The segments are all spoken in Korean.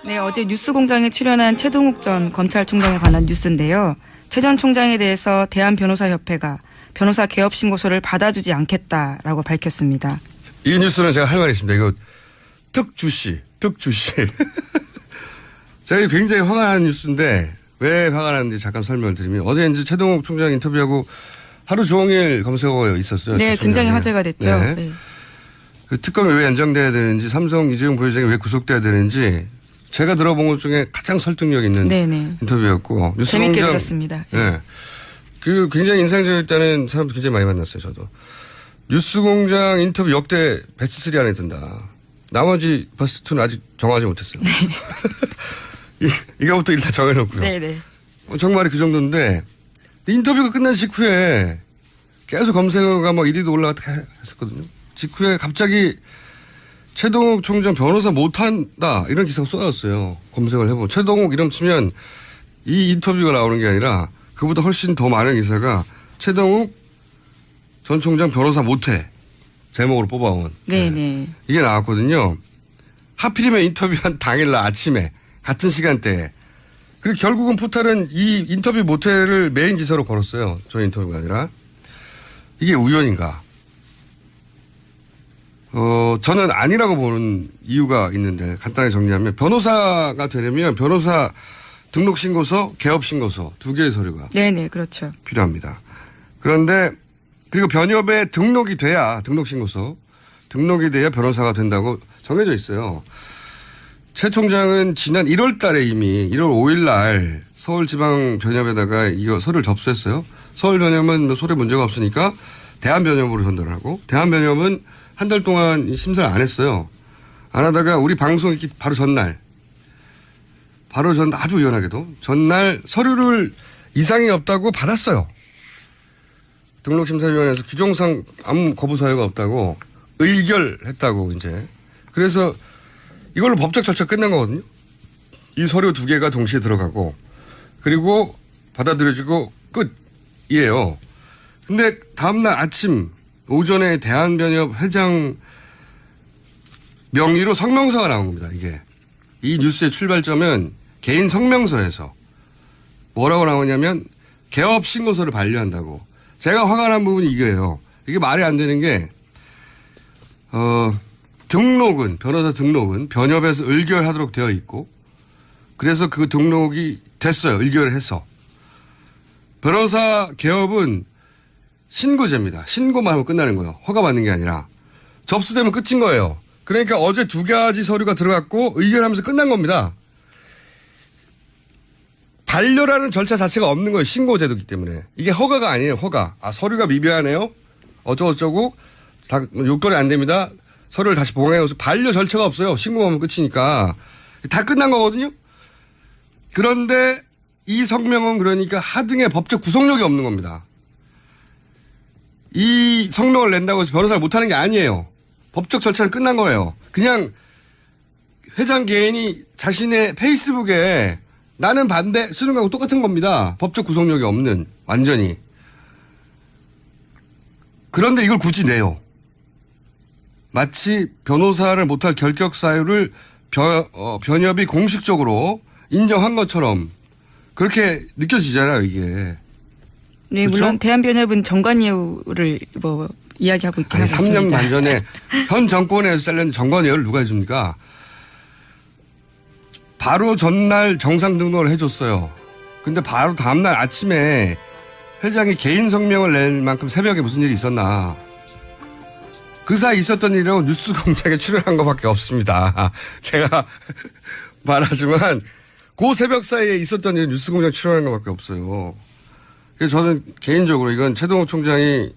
네, 어제 뉴스공장에 출연한 최동욱 전 검찰총장에 관한 뉴스인데요. 최 전 총장에 대해서 대한변호사협회가 변호사 개업 신고서를 받아주지 않겠다라고 밝혔습니다. 이 뉴스는 제가 할 말이 있습니다. 이거 특주시. 제가 굉장히 화가 나는 뉴스인데 왜 화가 나는지 잠깐 설명을 드리면 어제 이제 최동욱 총장 인터뷰하고 하루 종일 검색어가 있었어요. 네, 굉장히 화제가 됐죠. 네. 네. 그 특검이 왜 연장돼야 되는지 삼성 이재용 부회장이 왜 구속돼야 되는지 제가 들어본 것 중에 가장 설득력 있는 네네. 인터뷰였고 재밌게 들었습니다. 네. 그 굉장히 인상적이었다는 사람도 굉장히 많이 만났어요. 저도. 뉴스공장 인터뷰 역대 베스트3 안에 든다. 나머지 베스트2는 아직 정하지 못했어요. 네. 이거부터 일단 정해놓고요. 네네. 정말이 그 정도인데 인터뷰가 끝난 직후에 계속 검색어가 뭐 1위도 올라갔다 했었거든요. 직후에 갑자기 최동욱 총장 변호사 못한다 이런 기사가 쏟아졌어요. 검색을 해보면 최동욱 이름 치면 이 인터뷰가 나오는 게 아니라 그보다 훨씬 더 많은 기사가 최동욱 전 총장 변호사 못해 제목으로 뽑아온 네네. 이게 나왔거든요. 하필이면 인터뷰한 당일날 아침에 같은 시간대에 그리고 결국은 포탈은 이 인터뷰 못해를 메인 기사로 걸었어요. 저희 인터뷰가 아니라. 이게 우연인가? 저는 아니라고 보는 이유가 있는데 간단하게 정리하면 변호사가 되려면 변호사 등록신고서, 개업신고서 두 개의 서류가 네네, 그렇죠. 필요합니다. 그런데 그리고 변협에 등록이 돼야 등록신고서 등록이 돼야 변호사가 된다고 정해져 있어요. 최 총장은 지난 1월 달에 이미 1월 5일 날 서울지방변협에다가 이거 서류를 접수했어요. 서울변협은 서류에 문제가 없으니까 대한변협으로 전달을 하고 대한변협은 한 달 동안 심사를 안 했어요. 안 하다가 우리 방송 있기 바로 전날 아주 우연하게도 전날 서류를 이상이 없다고 받았어요. 등록심사위원회에서 규정상 아무 거부 사유가 없다고 의결했다고 이제. 그래서 이걸로 법적 절차 끝난 거거든요. 이 서류 두 개가 동시에 들어가고 그리고 받아들여지고 끝이에요. 근데 다음날 아침 오전에 대한변협 회장 명의로 성명서가 나온 겁니다. 이게. 이 뉴스의 출발점은 개인 성명서에서 뭐라고 나오냐면 개업 신고서를 반려한다고. 제가 화가 난 부분이 이거예요. 이게 말이 안 되는 게 변호사 등록은 변협에서 의결하도록 되어 있고 그래서 그 등록이 됐어요. 의결을 해서. 변호사 개업은 신고제입니다. 신고만 하면 끝나는 거예요. 허가받는 게 아니라. 접수되면 끝인 거예요. 그러니까 어제 두 가지 서류가 들어갔고 의결하면서 끝난 겁니다. 반려라는 절차 자체가 없는 거예요. 신고제도이기 때문에. 이게 허가가 아니에요. 허가. 서류가 미비하네요. 어쩌고저쩌고 다 요건이 안 됩니다. 서류를 다시 보강해서 반려 절차가 없어요. 신고하면 끝이니까. 다 끝난 거거든요. 그런데 이 성명은 그러니까 하등의 법적 구속력이 없는 겁니다. 이 성명을 낸다고 해서 변호사를 못하는 게 아니에요. 법적 절차는 끝난 거예요. 그냥 회장 개인이 자신의 페이스북에 나는 반대 쓰는 거하고 똑같은 겁니다. 법적 구속력이 없는 완전히. 그런데 이걸 굳이 내요. 마치 변호사를 못할 결격 사유를 변협이 공식적으로 인정한 것처럼 그렇게 느껴지잖아요, 이게. 네, 그렇죠? 물론 대한변협은 정관예우를 이야기하고 있긴 아니, 하습니다. 3년 반 전에 현 정권에서 잘린 정관예우를 누가 해줍니까? 바로 전날 정상 등록을 해줬어요. 근데 바로 다음날 아침에 회장이 개인 성명을 낼 만큼 새벽에 무슨 일이 있었나. 그 사이 있었던 일이라고 뉴스공장에 출연한 것밖에 없습니다. 제가 말하지만 그 새벽 사이에 있었던 일은 뉴스공장 출연한 것밖에 없어요. 그래서 저는 개인적으로 이건 최동욱 총장이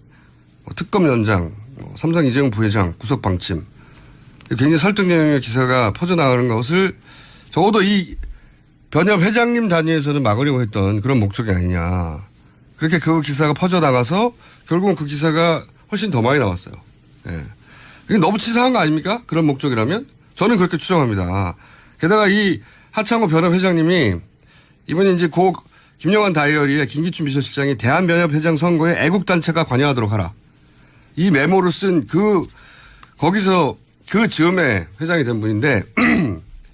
특검 연장, 삼성 이재용 부회장 구속 방침 굉장히 설득력의 기사가 퍼져나가는 것을 적어도 이 변협 회장님 단위에서는 막으려고 했던 그런 목적이 아니냐. 그렇게 그 기사가 퍼져나가서 결국은 그 기사가 훨씬 더 많이 나왔어요. 예. 이게 너무 치사한 거 아닙니까? 그런 목적이라면? 저는 그렇게 추정합니다. 게다가 이 하창호 변협 회장님이 이번에 이제 김영환 다이어리에 김기춘 비서실장이 대한변협 회장 선거에 애국단체가 관여하도록 하라. 이 메모를 쓴 거기서 그 즈음에 회장이 된 분인데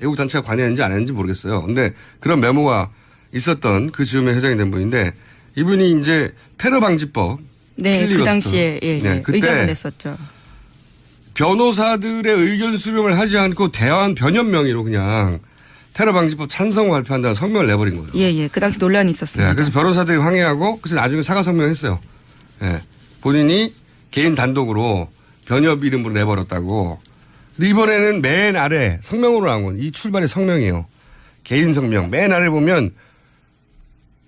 애국단체가 관여했는지 안 했는지 모르겠어요. 근데 그런 메모가 있었던 그 즈음에 회장이 된 분인데 이분이 이제 테러방지법. 네, 그 필리버스터. 당시에 네, 그때 의견서 냈었죠. 변호사들의 의견 수렴을 하지 않고 대한 변협 명의로 그냥 테러방지법 찬성 발표한다는 성명을 내버린 거예요. 예. 그 당시 논란이 있었습니다. 네, 그래서 변호사들이 항의하고 그래서 나중에 사과 성명을 했어요. 네, 본인이 개인 단독으로 변협 이름으로 내버렸다고. 근데 이번에는 맨 아래 성명으로 나온 건 이 출발의 성명이에요. 개인 성명. 맨 아래 보면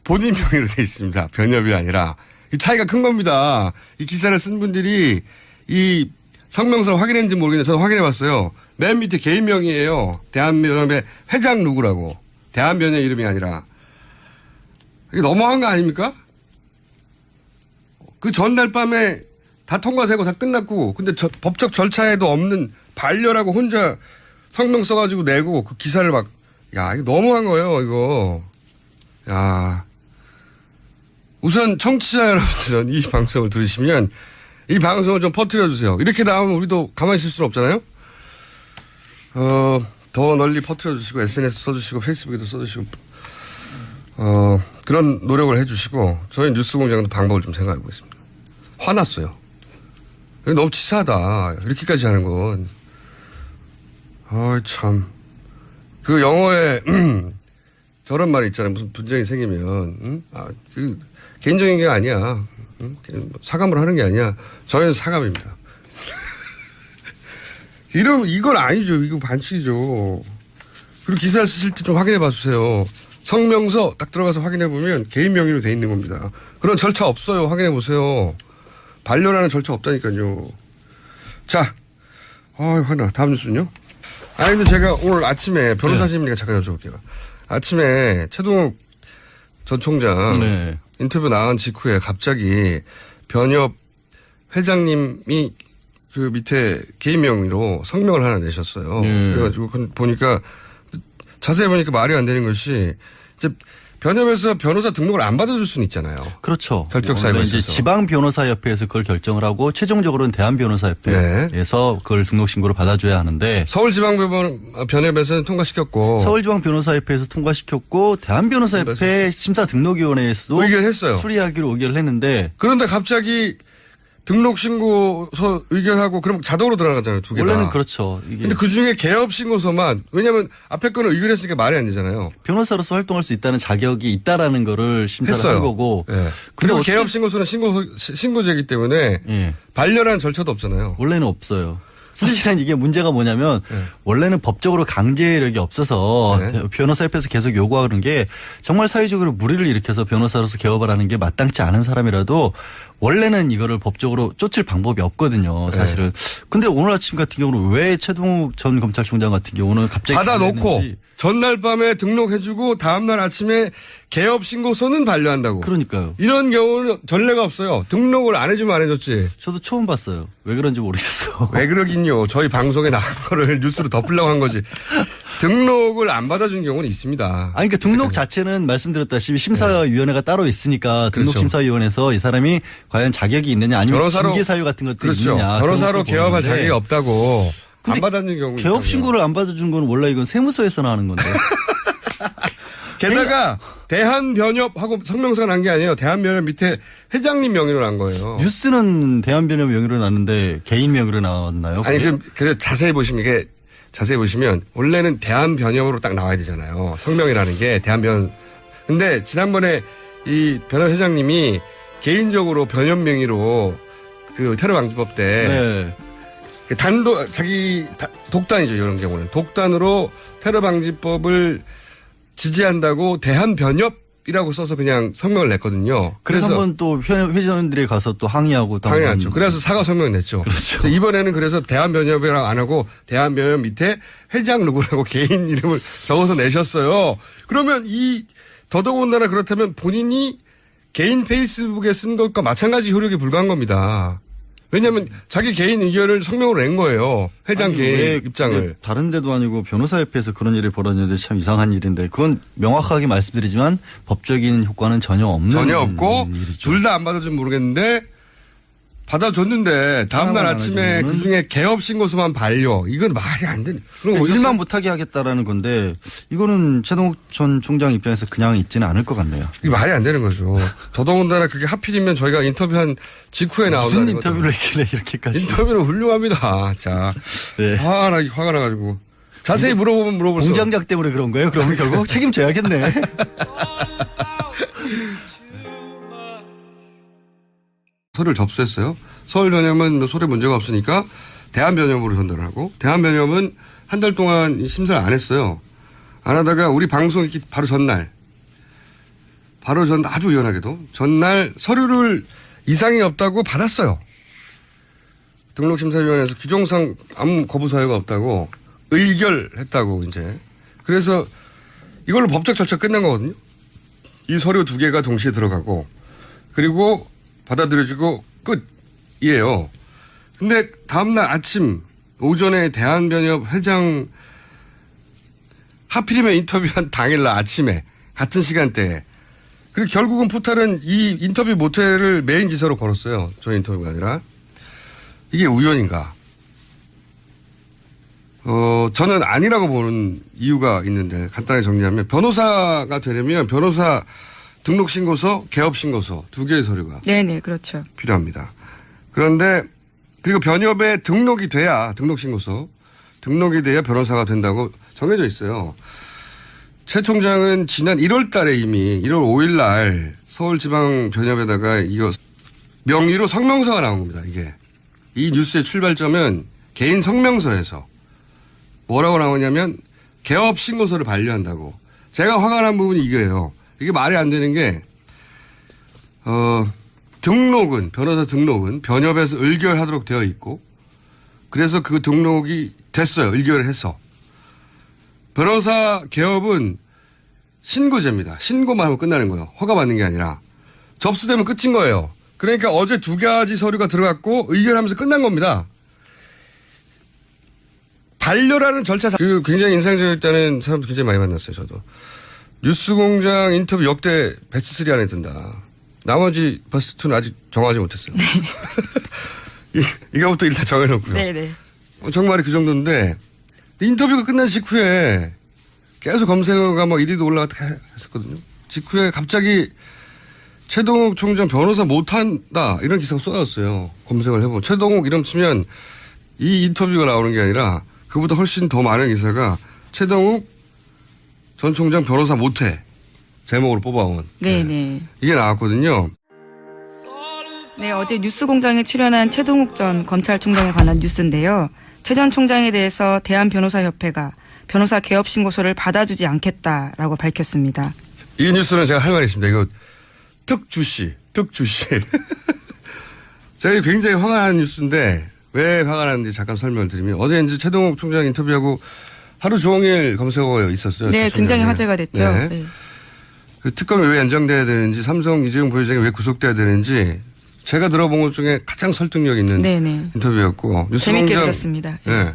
본인 명의로 돼 있습니다. 변협이 아니라. 이 차이가 큰 겁니다. 이 기사를 쓴 분들이 이 성명서를 확인했는지 모르겠는데 저는 확인해 봤어요. 맨 밑에 개인 명의예요. 대한변협의 회장 누구라고. 대한변협 이름이 아니라. 이게 너무한 거 아닙니까? 그 전날 밤에 다 통과되고 다 끝났고 근데 법적 절차에도 없는 반려라고 혼자 성명 써가지고 내고 그 기사를 막 야 이거 너무한 거예요 이거. 야 우선 청취자 여러분들은 이 방송을 들으시면 이 방송을 좀 퍼뜨려 주세요. 이렇게 나오면 우리도 가만히 있을 수는 없잖아요. 더 널리 퍼뜨려 주시고 SNS 써주시고 페이스북에도 써주시고 그런 노력을 해주시고 저희 뉴스공장도 방법을 좀 생각해 보겠습니다. 화났어요. 너무 치사하다. 이렇게까지 하는 건. 참. 그 영어에 저런 말이 있잖아요. 무슨 분쟁이 생기면 그 개인적인 게 아니야. 사감을 하는 게 아니야. 저희는 사감입니다. 이건 아니죠. 이거 반칙이죠. 그리고 기사 쓰실 때 좀 확인해 봐 주세요. 성명서 딱 들어가서 확인해 보면 개인 명의로 돼 있는 겁니다. 그런 절차 없어요. 확인해 보세요. 반려라는 절차 없다니까요. 자, 화나. 다음 뉴스는요? 아니, 근데 제가 오늘 아침에 변호사님이니까 잠깐 여쭤볼게요. 아침에 최동욱 전 총장 인터뷰 나간 직후에 갑자기 변협 회장님이 그 밑에 개인 명의로 성명을 하나 내셨어요. 그래가지고 보니까 자세히 보니까 말이 안 되는 것이 이제 변협에서 변호사 등록을 안 받아줄 수는 있잖아요. 그렇죠. 결격 사유가 있어서. 이제 지방변호사협회에서 그걸 결정을 하고 최종적으로는 대한변호사협회에서 그걸 등록 신고를 받아줘야 하는데 서울지방변협에서는 통과시켰고 서울지방변호사협회에서 통과시켰고 대한변호사협회 심사등록위원회에서도 의결했어요. 수리하기로 의결을 했는데 그런데 갑자기 등록신고서 의결하고 그럼 자동으로 들어가잖아요. 두 개 다. 원래는 그렇죠. 근데 그중에 개업신고서만 왜냐하면 앞에 거는 의결했으니까 말이 안 되잖아요. 변호사로서 활동할 수 있다는 자격이 있다라는 거를 심사를 한 거고. 네. 그리고 개업신고서는 신고제이기 때문에 반려라는 절차도 없잖아요. 원래는 없어요. 사실은 이게 문제가 뭐냐면 원래는 법적으로 강제력이 없어서 변호사협회에서 계속 요구하는 게 정말 사회적으로 무리를 일으켜서 변호사로서 개업을 하는 게 마땅치 않은 사람이라도 원래는 이거를 법적으로 쫓을 방법이 없거든요. 사실은. 근데 오늘 아침 같은 경우는 왜 최동욱 전 검찰총장 같은 경우는 갑자기 받아놓고 전날 밤에 등록해주고 다음날 아침에 개업신고서는 반려한다고. 그러니까요. 이런 경우는 전례가 없어요. 등록을 안 해주면 안 해줬지. 저도 처음 봤어요. 왜 그런지 모르겠어. 왜 그러긴요. 저희 방송에 나간 거를 뉴스로 덮으려고 한 거지. 등록을 안 받아준 경우는 있습니다. 아니, 그러니까 등록 자체는 말씀드렸다시피 심사위원회가 따로 있으니까 등록심사위원회에서 이 사람이 과연 자격이 있느냐 아니면 징계 사유 같은 것들이 있느냐. 변호사로 개업할 자격이 없다고 안 받아준 경우. 개업 신고를 안 받아준 건 원래 이건 세무서에서나 하는 건데. 게다가 대한변협하고 성명서가 난 게 아니에요. 대한변협 밑에 회장님 명의로 난 거예요. 뉴스는 대한변협 명의로 났는데 개인 명의로 나왔나요? 아니 그래서 자세히 보시면 원래는 대한변협으로 딱 나와야 되잖아요. 성명이라는 게 대한변협. 근데 지난번에 이 변협 회장님이 개인적으로 변협 명의로 그 테러 방지법 때 자기 독단이죠. 이런 경우는 독단으로 테러 방지법을 지지한다고 대한변협이라고 써서 그냥 성명을 냈거든요. 그래서 한번 또 회장들이 가서 또 항의하고 항의했죠. 그래서 사과 성명을 냈죠. 그렇죠. 이번에는 그래서 대한변협이라고 안 하고 대한변협 밑에 회장 누구라고 개인 이름을 적어서 내셨어요. 그러면 더더군다나 그렇다면 본인이 개인 페이스북에 쓴 것과 마찬가지 효력이 불과한 겁니다. 왜냐하면 자기 개인 의견을 성명으로 낸 거예요. 회장 개인 입장을. 다른 데도 아니고 변호사협회에서 그런 일이 벌어졌는데 참 이상한 일인데 그건 명확하게 말씀드리지만 법적인 효과는 전혀 없는 전혀 없고 일이죠. 둘 다 안 받아주면 모르겠는데 받아줬는데 다음날 하나만 아침에 나눠주면은- 그중에 개업 신고서만 반려. 이건 말이 안 되는. 그럼 어디서 일만 못하게 하겠다라는 건데 이거는 최동욱 전 총장 입장에서 그냥 있지는 않을 것 같네요. 이게 말이 안 되는 거죠. 더더군다나 그게 하필이면 저희가 인터뷰한 직후에 나온다는 무슨 인터뷰를 했길래 이렇게까지. 인터뷰는 훌륭합니다. 자, 네. 화가 나가지고 자세히 물어보면 물어볼수록 공장장 때문에 그런 거예요? 그러면 결국 책임져야겠네. 서류를 접수했어요. 서울 변협은 서류에 문제가 없으니까 대한 변협으로 전달을 하고 대한 변협은 한 달 동안 심사를 안 했어요. 안 하다가 우리 방송 있기 바로 전날 아주 우연하게도 전날 서류를 이상이 없다고 받았어요. 등록심사위원회에서 규정상 아무 거부 사유가 없다고 의결했다고 이제. 그래서 이걸로 법적 절차 끝난 거거든요. 이 서류 2개가 동시에 들어가고 그리고 받아들여지고 끝이에요. 근데 다음날 아침 오전에 대한변협 회장 하필이면 인터뷰한 당일날 아침에 같은 시간대에 그리고 결국은 포탈은 이 인터뷰 모텔을 메인 기사로 걸었어요. 저희 인터뷰가 아니라. 이게 우연인가? 저는 아니라고 보는 이유가 있는데 간단하게 정리하면 변호사가 되려면 변호사 등록신고서, 개업신고서 2개의 서류가 네네, 그렇죠. 필요합니다. 그런데 그리고 변협에 등록이 돼야 등록신고서 등록이 돼야 변호사가 된다고 정해져 있어요. 최 총장은 지난 1월 달에 이미 1월 5일 날 서울지방변협에다가 이거 명의로 성명서가 나온 겁니다. 이게. 이 뉴스의 출발점은 개인 성명서에서 뭐라고 나오냐면 개업 신고서를 반려한다고. 제가 화가 난 부분이 이거예요. 이게 말이 안 되는 게 변호사 등록은 변협에서 의결하도록 되어 있고 그래서 그 등록이 됐어요. 의결을 해서. 변호사 개업은 신고제입니다. 신고만 하면 끝나는 거예요. 허가 받는 게 아니라. 접수되면 끝인 거예요. 그러니까 어제 2가지 서류가 들어갔고 의결하면서 끝난 겁니다. 반려라는 절차. 굉장히 인상적이었다는 사람도 굉장히 많이 만났어요. 저도. 뉴스공장 인터뷰 역대 베스트 3 안에 든다. 나머지 베스트 2는 아직 정하지 못했어요. 이거부터 일단 정해놓고요. 네네. 정말이 그 정도인데 인터뷰가 끝난 직후에 계속 검색어가 뭐 1위도 올라갔다 했었거든요. 직후에 갑자기 최동욱 총장 변호사 못한다 이런 기사가 쏟아졌어요. 검색을 해보면 최동욱 이름 치면 이 인터뷰가 나오는 게 아니라 그보다 훨씬 더 많은 기사가 최동욱 전 총장 변호사 못해 제목으로 뽑아온. 네네. 이게 나왔거든요. 네, 어제 뉴스공장에 출연한 최동욱 전 검찰총장에 관한 뉴스인데요. 최 전 총장에 대해서 대한변호사협회가 변호사 개업 신고서를 받아주지 않겠다라고 밝혔습니다. 이 뉴스는 제가 할 말이 있습니다. 이거 특주시. 제가 굉장히 화가 나는 뉴스인데 왜 화가 나는지 잠깐 설명을 드리면 어제 이제 최동욱 총장 인터뷰하고 하루 종일 검색어가 있었어요. 네, 굉장히 화제가 됐죠. 네. 네. 그 특검이 왜 연장돼야 되는지 삼성 이재용 부회장이 왜 구속돼야 되는지 제가 들어본 것 중에 가장 설득력 있는 네네. 인터뷰였고 재밌게 뉴스공장 들었습니다. 네.